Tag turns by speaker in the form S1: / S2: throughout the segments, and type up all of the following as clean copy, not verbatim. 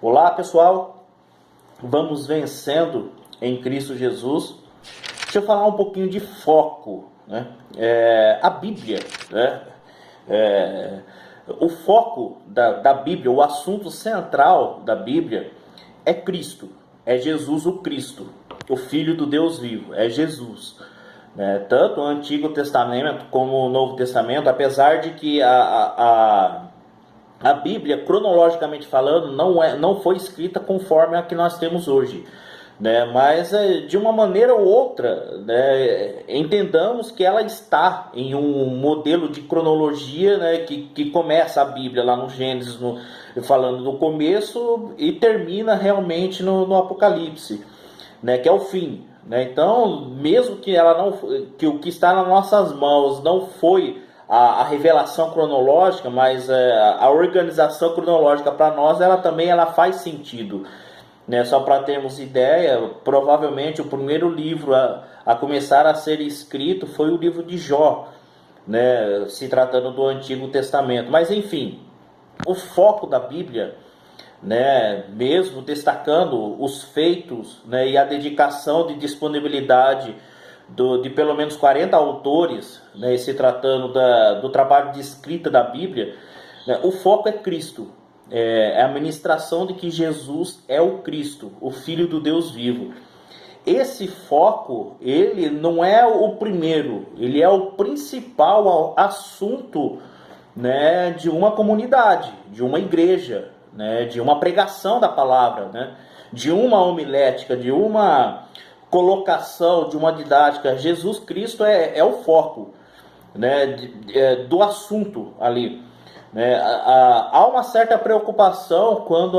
S1: Olá pessoal, vamos vencendo em Cristo Jesus. Deixa eu falar um pouquinho de foco, né? A Bíblia, né? O foco da Bíblia, o assunto central da Bíblia é Cristo, é Jesus o Cristo, o Filho do Deus vivo, é Jesus. Tanto o Antigo Testamento como o Novo Testamento, apesar de que a Bíblia, cronologicamente falando, não foi escrita conforme a que nós temos hoje, né? Mas de uma maneira ou outra, né, entendamos que ela está em um modelo de cronologia, né, que começa a Bíblia lá no Gênesis, falando do começo, e termina realmente no Apocalipse, né, que é o fim. Né? Então, mesmo que ela não, que o que está nas nossas mãos não foi a revelação cronológica, mas a organização cronológica para nós, ela faz sentido. Né? Só para termos ideia, provavelmente o primeiro livro a começar a ser escrito foi o livro de Jó, né? Se tratando do Antigo Testamento. Mas enfim, o foco da Bíblia, né, mesmo destacando os feitos, né, e a dedicação de disponibilidade de pelo menos 40 autores, né, se tratando do trabalho de escrita da Bíblia, né, o foco é Cristo, a ministração de que Jesus é o Cristo, o Filho do Deus vivo. Esse foco, ele não é o primeiro, ele é o principal assunto, né, de uma comunidade, de uma igreja, né, de uma pregação da palavra, né, de uma homilética, de uma colocação, de uma didática. Jesus Cristo é o foco, né, do assunto ali. Né. Há uma certa preocupação quando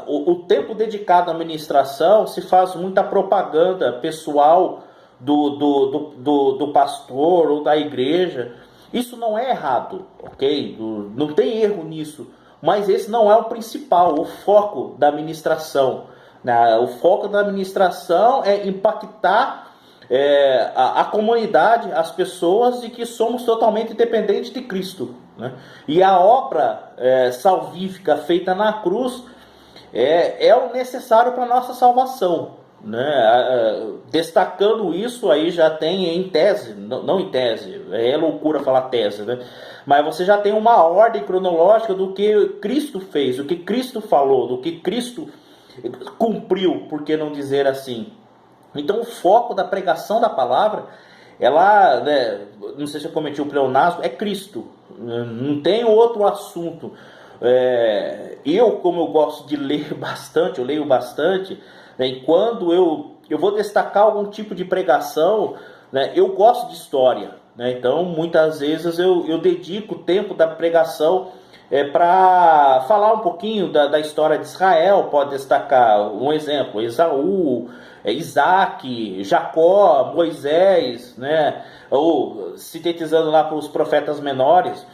S1: o tempo dedicado à ministração se faz muita propaganda pessoal do pastor ou da igreja. Isso não é errado, ok? Não tem erro nisso, mas esse não é o principal, o foco da ministração. Né? O foco da ministração é impactar a comunidade, as pessoas, de que somos totalmente dependentes de Cristo. Né? E a obra salvífica feita na cruz é o necessário para a nossa salvação. Né? Destacando isso, aí já tem em tese, não em tese, é loucura falar tese, né? Mas você já tem uma ordem cronológica do que Cristo fez, do que Cristo falou, do que Cristo cumpriu, por que não dizer assim. Então o foco da pregação da palavra, ela, né, não sei se eu cometi o pleonasmo, é Cristo, não tem outro assunto. Como eu gosto de ler bastante, eu leio bastante, né, e quando eu vou destacar algum tipo de pregação, né, eu gosto de história, né, então muitas vezes eu dedico o tempo da pregação para falar um pouquinho da história de Israel. Pode destacar um exemplo: Esaú, Isaac, Jacó, Moisés, né, ou sintetizando lá para os profetas menores,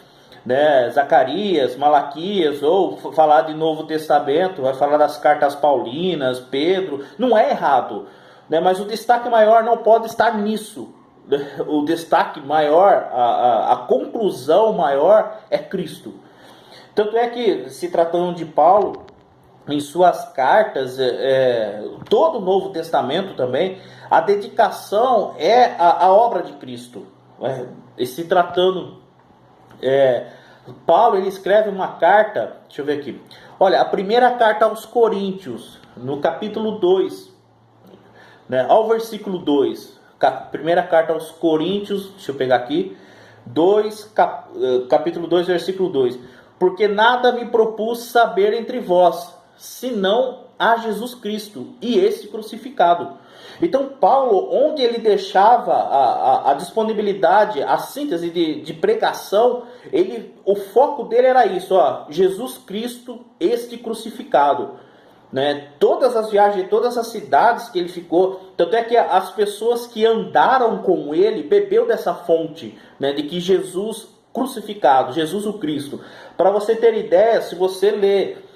S1: né, Zacarias, Malaquias, ou falar de Novo Testamento, vai falar das cartas paulinas, Pedro. Não é errado, né, mas o destaque maior não pode estar nisso. O destaque maior, a conclusão maior é Cristo. Tanto é que, se tratando de Paulo, em suas cartas, todo o Novo Testamento também, a dedicação é a obra de Cristo. E se tratando... Paulo, ele escreve uma carta, deixa eu ver aqui. Olha, a primeira carta aos Coríntios, no capítulo 2, né, ao versículo 2, primeira carta aos Coríntios, deixa eu pegar aqui, capítulo 2, versículo 2. Porque nada me propus saber entre vós, senão a Jesus Cristo e esse crucificado. Então Paulo, onde ele deixava a disponibilidade, a síntese de pregação, o foco dele era isso, Jesus Cristo, este crucificado. Né? Todas as viagens, todas as cidades que ele ficou, tanto é que as pessoas que andaram com ele bebeu dessa fonte, né, de que Jesus crucificado, Jesus o Cristo. Para você ter ideia, se você ler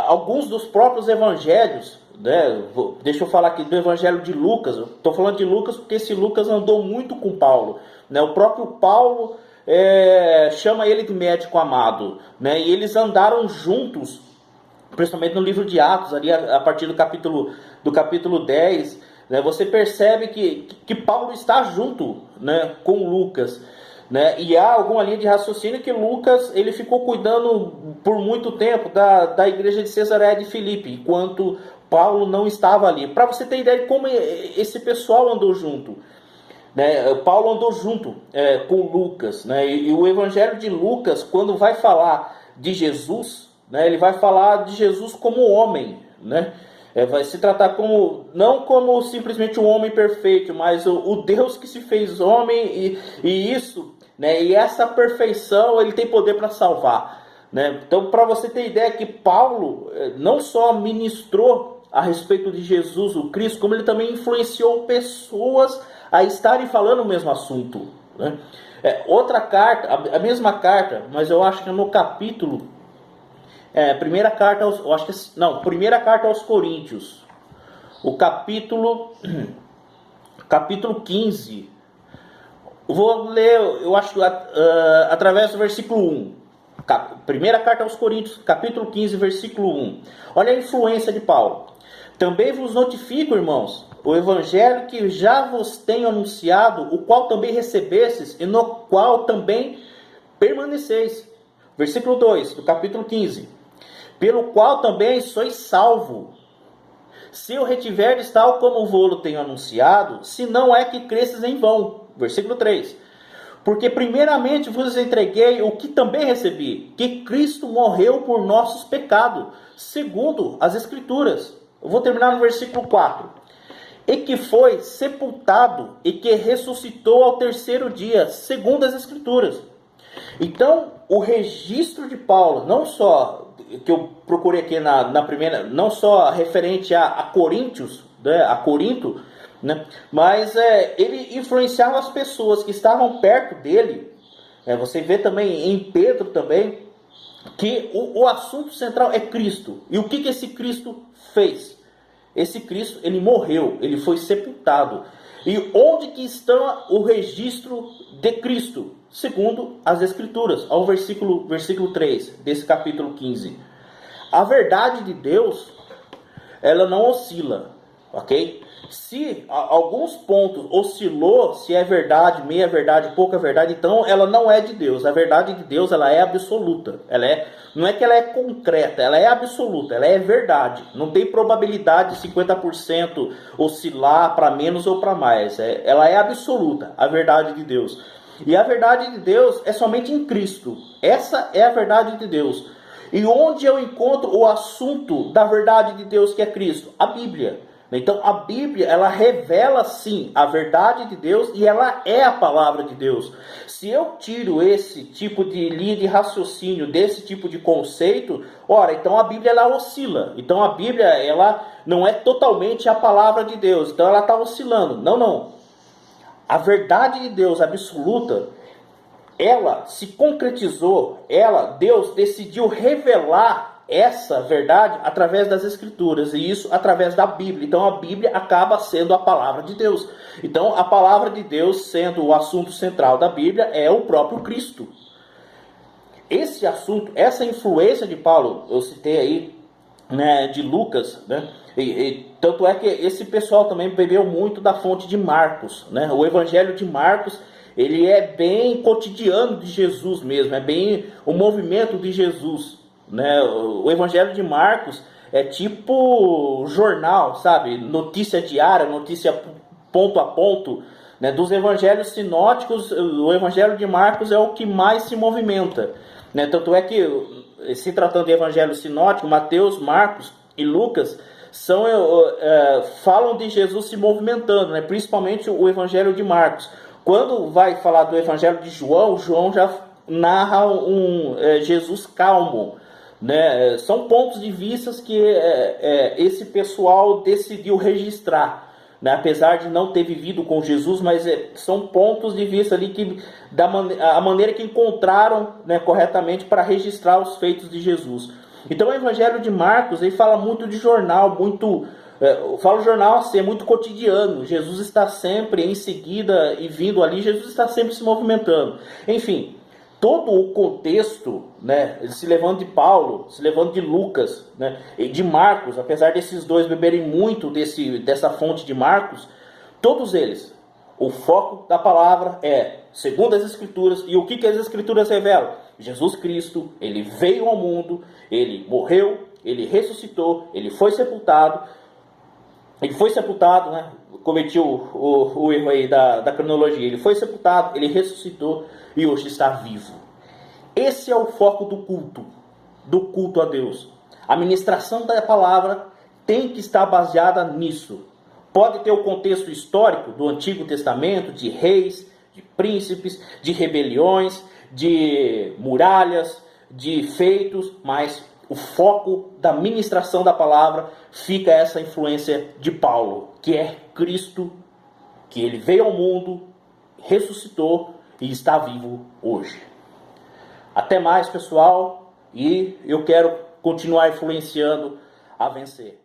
S1: alguns dos próprios evangelhos, né, deixa eu falar aqui do evangelho de Lucas. Estou falando de Lucas porque esse Lucas andou muito com Paulo, né? O próprio Paulo chama ele de médico amado, né? E eles andaram juntos principalmente no livro de Atos, ali a partir do capítulo 10, né, você percebe que Paulo está junto, né, com Lucas. Né, e há alguma linha de raciocínio que Lucas ele ficou cuidando por muito tempo da igreja de Cesareia de Filipe, enquanto Paulo não estava ali. Para você ter ideia de como esse pessoal andou junto. Né? Paulo andou junto com Lucas. Né? E o evangelho de Lucas, quando vai falar de Jesus, né, ele vai falar de Jesus como homem. Né? Vai se tratar como, não como simplesmente um homem perfeito, mas o Deus que se fez homem, e isso, né, e essa perfeição ele tem poder para salvar. Né? Então, para você ter ideia que Paulo não só ministrou a respeito de Jesus, o Cristo, como ele também influenciou pessoas a estarem falando o mesmo assunto. Né? Outra carta, a mesma carta, mas eu acho que no capítulo, primeira carta aos Coríntios, o capítulo 15, vou ler, eu acho, através do versículo 1. Primeira carta aos Coríntios, capítulo 15, versículo 1. Olha a influência de Paulo. Também vos notifico, irmãos, o evangelho que já vos tenho anunciado, o qual também recebestes e no qual também permaneceis. Versículo 2 do capítulo 15. Pelo qual também sois salvo, se o retiverdes tal como vou-lo tenho anunciado, se não é que cresces em vão. Versículo 3. Porque primeiramente vos entreguei o que também recebi, que Cristo morreu por nossos pecados, segundo as Escrituras. Eu vou terminar no versículo 4. E que foi sepultado e que ressuscitou ao terceiro dia, segundo as Escrituras. Então, o registro de Paulo, não só que eu procurei aqui na primeira, não só referente a Coríntios, né, a Corinto, né, mas ele influenciava as pessoas que estavam perto dele. Você vê também em Pedro também que o assunto central é Cristo. E o que esse Cristo fez? Esse Cristo, ele morreu, ele foi sepultado. E onde que está o registro de Cristo? Segundo as Escrituras, ao versículo 3 desse capítulo 15. A verdade de Deus, ela não oscila, ok? Se alguns pontos oscilou, se é verdade, meia verdade, pouca verdade, então ela não é de Deus. A verdade de Deus, ela é absoluta. Não é que ela é concreta, ela é absoluta, ela é verdade. Não tem probabilidade de 50% oscilar para menos ou para mais. Ela é absoluta, a verdade de Deus. E a verdade de Deus é somente em Cristo. Essa é a verdade de Deus. E onde eu encontro o assunto da verdade de Deus, que é Cristo? A Bíblia. Então a Bíblia, ela revela sim a verdade de Deus e ela é a palavra de Deus. Se eu tiro esse tipo de linha de raciocínio, desse tipo de conceito, ora, então a Bíblia ela oscila. Então a Bíblia ela não é totalmente a palavra de Deus, então ela está oscilando. Não. A verdade de Deus absoluta, ela se concretizou, Deus decidiu revelar essa verdade através das Escrituras, e isso através da Bíblia. Então a Bíblia acaba sendo a palavra de Deus. Então a palavra de Deus, sendo o assunto central da Bíblia, é o próprio Cristo. Esse assunto, essa influência de Paulo, eu citei aí, né, de Lucas, né? Tanto é que esse pessoal também bebeu muito da fonte de Marcos, né? O Evangelho de Marcos, ele é bem cotidiano de Jesus mesmo, é bem o movimento de Jesus. Né? O Evangelho de Marcos é tipo jornal, sabe? Notícia diária, notícia ponto a ponto. Né? Dos evangelhos sinóticos, o Evangelho de Marcos é o que mais se movimenta. Né? Tanto é que, se tratando de evangelho sinótico, Mateus, Marcos e Lucas falam de Jesus se movimentando, né? Principalmente o Evangelho de Marcos. Quando vai falar do Evangelho de João, João já narra Jesus calmo. Né? São pontos de vista que esse pessoal decidiu registrar, né? Apesar de não ter vivido com Jesus, mas são pontos de vista ali que a maneira que encontraram, né, corretamente para registrar os feitos de Jesus. Então o Evangelho de Marcos ele fala muito de jornal, fala jornal assim, é muito cotidiano. Jesus está sempre em seguida e vindo ali, Jesus está sempre se movimentando. Enfim, todo o contexto, né, se levando de Paulo, se levando de Lucas, né, e de Marcos, apesar desses dois beberem muito dessa fonte de Marcos, todos eles, o foco da palavra é segundo as Escrituras. E o que as Escrituras revelam? Jesus Cristo, ele veio ao mundo, ele morreu, ele ressuscitou, ele foi sepultado, né? Cometi o erro aí da cronologia. Ele foi sepultado, ele ressuscitou e hoje está vivo. Esse é o foco do culto a Deus. A ministração da palavra tem que estar baseada nisso. Pode ter o contexto histórico do Antigo Testamento, de reis, de príncipes, de rebeliões, de muralhas, de feitos, mas o foco da ministração da palavra fica essa influência de Paulo, que é Cristo, que ele veio ao mundo, ressuscitou e está vivo hoje. Até mais, pessoal, e eu quero continuar influenciando a vencer.